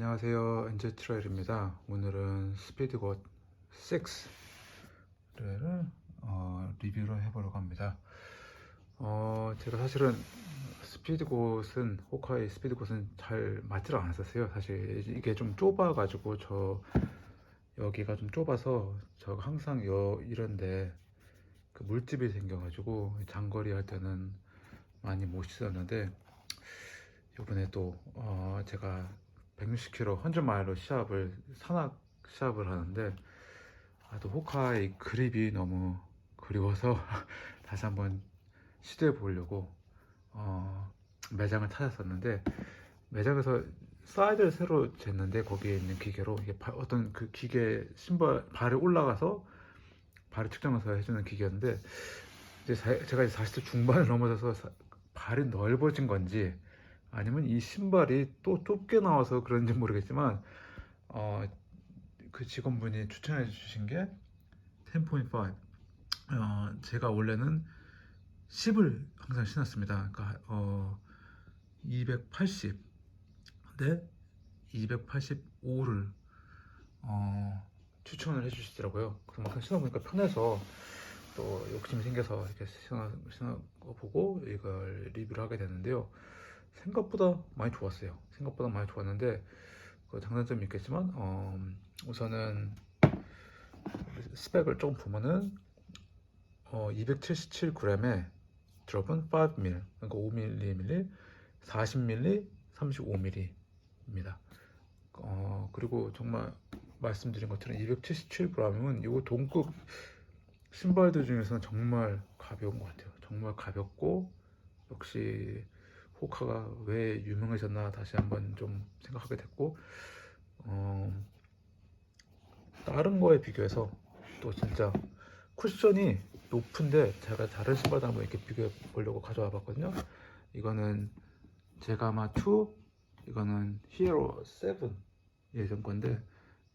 안녕하세요, 엔젤 트레일입니다. 오늘은 스피드고 6를 리뷰를 해보려고 합니다. 제가 사실은 스피드곳은 호카이 스피드곳은 잘 맞지를 않았었어요. 사실 이게 좀 좁아가지고 여기가 좀 좁아서 저 항상 이런데 그 물집이 생겨가지고 장거리 할 때는 많이 못 씻었는데, 이번에 또 제가 160km 100마일로 산악 시합을 하는데, 또 호카이 그립이 너무 그리워서 다시 한번 시도해 보려고 매장을 찾았었는데, 매장에서 사이즈를 새로 쟀는데 거기에 있는 기계로 이게 어떤 그 기계 신발 발에 올라가서 발을 측정해서 해주는 기계였는데, 이제 제가 이제 40대 중반을 넘어져서 발이 넓어진 건지 아니면 이 신발이 또 좁게 나와서 그런지 모르겠지만, 그 직원분이 추천해 주신 게 10.5. 제가 원래는 10을 항상 신었습니다. 그러니까 280 대 285를 추천을 해 주시더라고요. 그만큼 신어보니까 편해서 또 욕심이 생겨서 이렇게 신어보고 이걸 리뷰를 하게 됐는데요. 생각보다 많이 좋았어요. 생각보다 많이 좋았는데, 그 장단점이 있겠지만, 우선은 스펙을 조금 보면은 277g에 드롭은 5mm, 그러니까 5mm, 40mm, 35mm입니다. 그리고 정말 말씀드린 것처럼 277g이면 이거 동급 신발들 중에서는 정말 가벼운 것 같아요. 정말 가볍고, 역시 호카가 왜 유명해졌나 다시 한번 좀 생각하게 됐고, 다른 거에 비교해서 또 진짜 쿠션이 높은데, 제가 다른 신발도 한번 이렇게 비교해 보려고 가져와 봤거든요. 이거는 제가마 2, 이거는 히어로 7 예전 건데,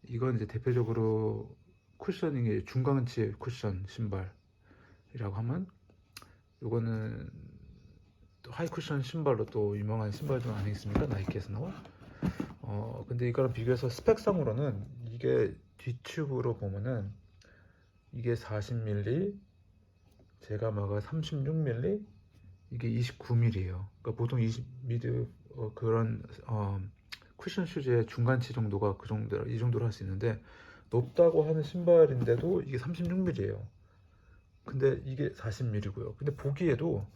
이건 이제 대표적으로 쿠셔닝의 중간치 쿠션 신발이라고 하면, 이거는 또 하이 쿠션 신발로 또 유명한 신발들 아니겠습니까? 나이키에서 나온. 근데 이거랑 비교해서 스펙상으로는 이게 뒷축으로 보면은 이게 40mm, 제가마가 36mm, 이게 29mm예요. 그러니까 보통 20mm 그런 쿠션 슈즈의 중간치 정도가 이 정도로 할 수 있는데, 높다고 하는 신발인데도 이게 36mm예요. 근데 이게 40mm고요. 근데 보기에도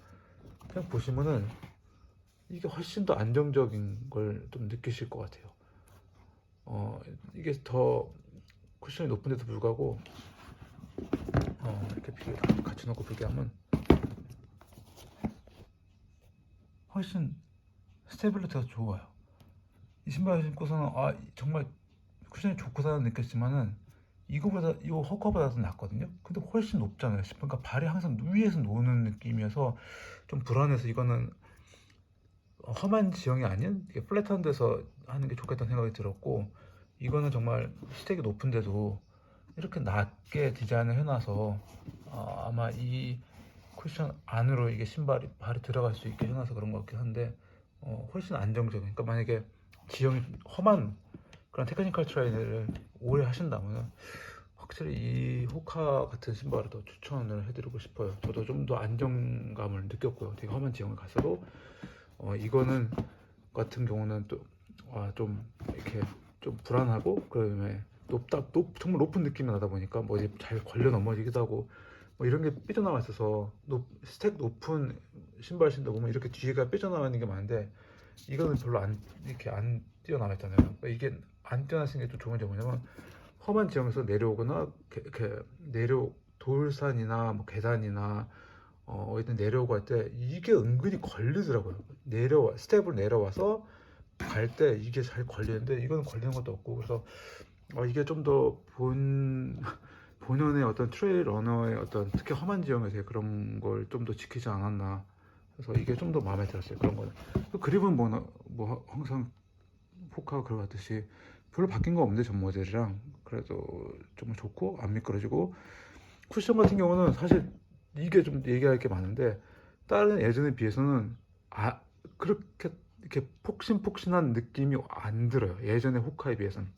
그냥 보시면은 이게 훨씬 더 안정적인 걸 좀 느끼실 것 같아요. 이게 더 쿠션이 높은데도 불구하고 이렇게 같이 놓고 비교하면 훨씬 스테빌리티가 좋아요. 이 신발 신고서는 정말 쿠션이 좋구나 느꼈지만은, 이거 허커보다도 낫거든요. 근데 훨씬 높잖아요. 그러니까 발이 항상 위에서 노는 느낌이어서 좀 불안해서, 이거는 험한 지형이 아닌 이게 플랫한 데서 하는 게 좋겠다는 생각이 들었고, 이거는 정말 스택이 높은데도 이렇게 낮게 디자인을 해놔서 아마 이 쿠션 안으로 이게 발이 들어갈 수 있게 해놔서 그런 것 같긴 한데, 훨씬 안정적인. 그러니까 만약에 지형이 험한 그런 테크니컬 트레이닝을 오래 하신다면 확실히 이 호카 같은 신발을 더 추천을 해드리고 싶어요. 저도 좀 더 안정감을 느꼈고요. 되게 험한 지형을 갔어도 이거는 같은 경우는 또 좀 이렇게 좀 불안하고, 그다음에 정말 높은 느낌이 나다 보니까 뭐 이제 잘 걸려 넘어지기도 하고, 뭐 이런 게 삐져나와 있어서 스택 높은 신발 신다 보면 이렇게 뒤가 삐져나와 있는 게 많은데, 이거는 별로 이렇게 안 띄어나와 있잖아요. 그러니까 이게 안 띄어나시는 게 또 좋은 점이 뭐냐면, 험한 지형에서 내려오거나 이렇게 돌산이나 뭐 계단이나 어디든 내려오고 할 때 이게 은근히 걸리더라고요. 스텝으로 내려와서 갈 때 이게 잘 걸리는데, 이거는 걸리는 것도 없고, 그래서 이게 좀 더 본연의 어떤 트레일 러너의 어떤 특히 험한 지형에서 그런 걸 좀 더 지키지 않았나. 그래서 이게 좀 더 마음에 들었어요. 그런 거는. 그립은 뭐 항상 포카가 그러듯이 별로 바뀐 거 없는데, 전 모델이랑. 그래도 좀 좋고 안 미끄러지고, 쿠션 같은 경우는 사실 이게 좀 얘기할 게 많은데, 다른 예전에 비해서는 그렇게 이렇게 폭신폭신한 느낌이 안 들어요. 예전에 호카에 비해서는.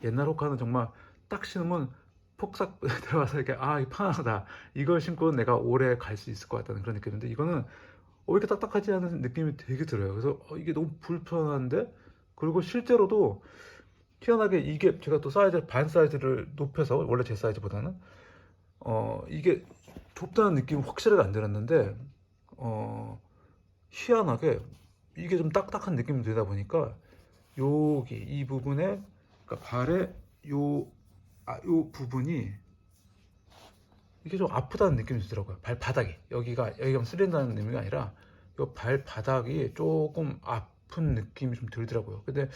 옛날 호카는 정말 딱 신으면 폭삭 들어가서 이렇게 아, 이 편하다. 이걸 신고 내가 오래 갈 수 있을 것 같다는 그런 느낌인데 이거는 이렇게 딱딱하지 않은 느낌이 되게 들어요. 그래서 이게 너무 불편한데 그리고 실제로도 희한하게 이게 제가 또 사이즈 반 사이즈를 높여서 원래 제 사이즈보다는 이게 좁다는 느낌이 확실하게 안 들었는데 희한하게 이게 좀 딱딱한 느낌이 들다 보니까 여기 이 부분에 그러니까 발의 요 부분이 이게 좀 아프다는 느낌이 들더라고요. 발바닥이 여기가 쓰린다는 의미가 아니라 이 발바닥이 조금 아픈 느낌이 좀 들더라고요. 근데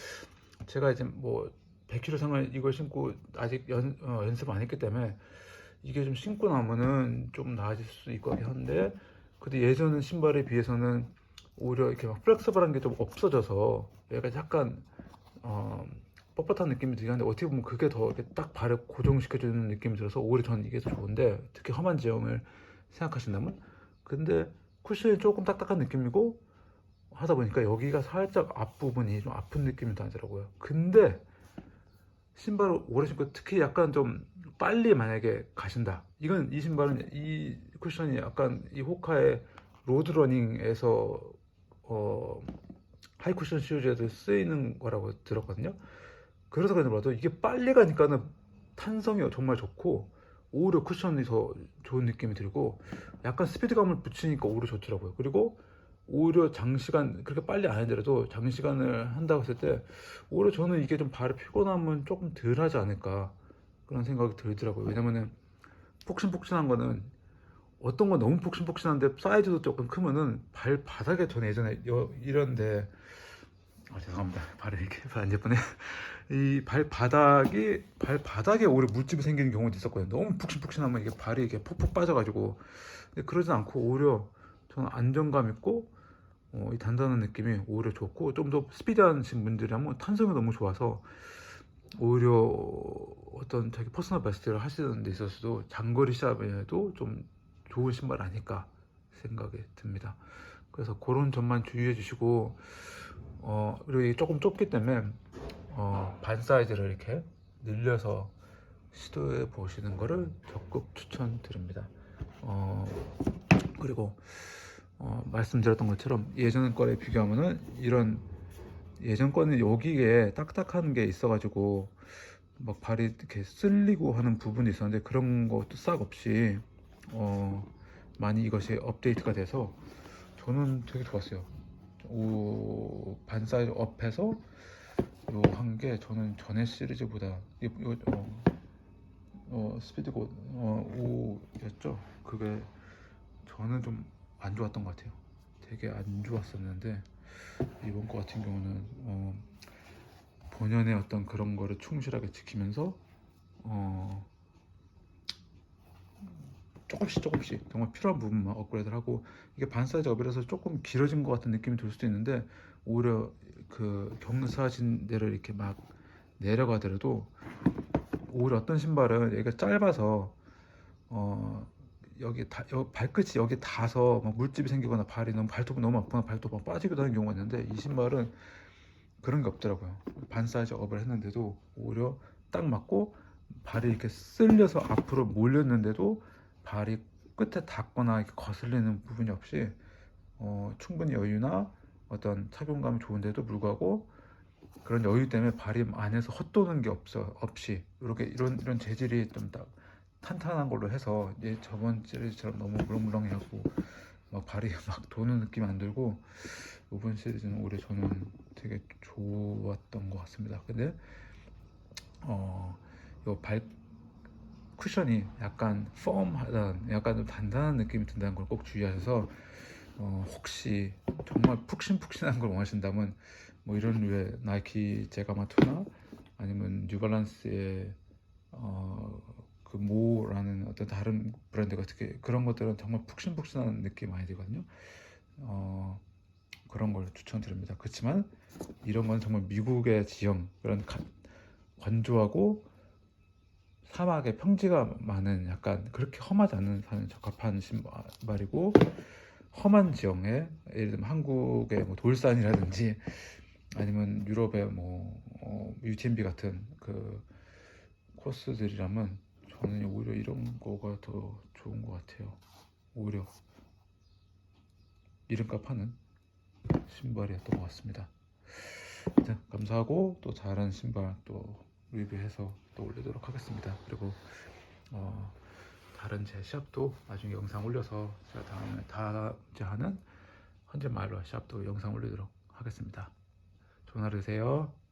제가 이제 뭐 100kg 상을 이걸 신고 아직 연습 안 했기 때문에 이게 좀 신고 나면은 좀 나아질 수 있을 것 같긴 한데 근데 예전 신발에 비해서는 오히려 이렇게 막 플렉서블한 게 좀 없어져서 얘가 약간 뻣뻣한 느낌이 들긴 한데 어떻게 보면 그게 더 이렇게 딱 발을 고정시켜주는 느낌이 들어서 오히려 저는 이게 더 좋은데 특히 험한 지형을 생각하신다면 근데 쿠션이 조금 딱딱한 느낌이고 하다 보니까 여기가 살짝 앞부분이 좀 아픈 느낌이 나더라고요. 근데 신발을 오래 신고 특히 약간 좀 빨리 만약에 가신다 이건 이 신발은 이 쿠션이 약간 이 호카의 로드러닝에서 하이 쿠션 시리즈에도 쓰이는 거라고 들었거든요. 그래서 그런지 몰라도 이게 빨리 가니까는 탄성이 정말 좋고 오히려 쿠션이 더 좋은 느낌이 들고 약간 스피드감을 붙이니까 오히려 좋더라고요. 그리고 오히려 장시간 그렇게 빨리 안 하더라도 장시간을 한다고 했을 때 오히려 저는 이게 좀 발의 피곤함은 조금 덜 하지 않을까 그런 생각이 들더라고요. 왜냐면은 폭신폭신한 거는 어떤 건 너무 폭신폭신한데 사이즈도 조금 크면은 발바닥에 전 예전에 이런데 죄송합니다. 발이 이렇게 안 예쁘네. 이 발바닥에 오히려 물집이 생기는 경우도 있었거든요. 너무 푹신푹신하면 이게 발이 이게 폭폭 빠져가지고 근데 그러지 않고 오히려 저는 안정감 있고 이 단단한 느낌이 오히려 좋고 좀 더 스피디하신 분들이라면 탄성이 너무 좋아서 오히려 어떤 자기 퍼스널 베스트를 하시는 데 있어서도 장거리 시합에도 좀 좋은 신발 아닐까 생각이 듭니다. 그래서 그런 점만 주의해 주시고 그리고 이게 조금 좁기 때문에 반 사이즈를 이렇게 늘려서 시도해 보시는 거를 적극 추천드립니다. 그리고 말씀드렸던 것처럼 예전 거에 비교하면은 이런 예전 거는 여기에 딱딱한 게 있어가지고 막 발이 이렇게 쓸리고 하는 부분이 있었는데 그런 것도 싹 없이 많이 이것이 업데이트가 돼서 저는 되게 좋았어요. 반 사이즈 업해서 요 한 게 저는 전에 시리즈보다 스피드고 5였죠. 그게 저는 좀 안 좋았던 것 같아요. 되게 안 좋았었는데 이번 거 같은 경우는 본연의 어떤 그런 거를 충실하게 지키면서 조금씩 정말 필요한 부분만 업그레이드를 하고 이게 반 사이즈 업이라서 조금 길어진 것 같은 느낌이 들 수도 있는데 오히려 그 경사진 데를 이렇게 막 내려가더라도 오히려 어떤 신발은 여기가 짧아서 여기 발끝이 여기 닿아서 막 물집이 생기거나 발이 너무 발톱이 너무 아프거나 발톱이 막 빠지기도 하는 경우가 있는데 이 신발은 그런 게 없더라고요. 반 사이즈 업을 했는데도 오히려 딱 맞고 발이 이렇게 쓸려서 앞으로 몰렸는데도 발이 끝에 닿거나 이렇게 거슬리는 부분이 없이 충분히 여유나 어떤 착용감이 좋은데도 불구하고 그런 여유 때문에 발이 안에서 헛도는 게 없이 이렇게 이런 재질이 좀 딱 탄탄한 걸로 해서 저번 시리즈처럼 너무 물렁물렁해갖고 막 발이 막 도는 느낌이 안 들고 이번 시리즈는 올해 저는 되게 좋았던 것 같습니다. 근데 요 발 쿠션이 약간 펌하다는 약간 좀 단단한 느낌이 든다는 걸 꼭 주의하셔서 혹시 정말 푹신푹신한 걸 원하신다면 뭐 이런 류의 나이키 제가마2나 아니면 뉴발란스의 그 모라는 어떤 다른 브랜드가 특히 그런 것들은 정말 푹신푹신한 느낌 많이 들거든요. 그런 걸 추천드립니다. 그렇지만 이런 건 정말 미국의 지형 그런 건조하고 사막에 평지가 많은 약간 그렇게 험하지 않은 산에 적합한 신발이고 험한 지형에 예를 들면 한국의 뭐 돌산이라든지 아니면 유럽의 뭐 UTMB 같은 그 코스들이라면 저는 오히려 이런 거가 더 좋은 것 같아요. 오히려 이름값 하는 신발이었던 것 같습니다. 네, 감사하고 또 다른 신발 또 리뷰해서 또 올리도록 하겠습니다. 그리고 다른 제 시합도 나중에 영상 올려서 제가 다음에 이제 하는 헌재 마일러 시합도 영상 올리도록 하겠습니다. 좋은 하루 되세요.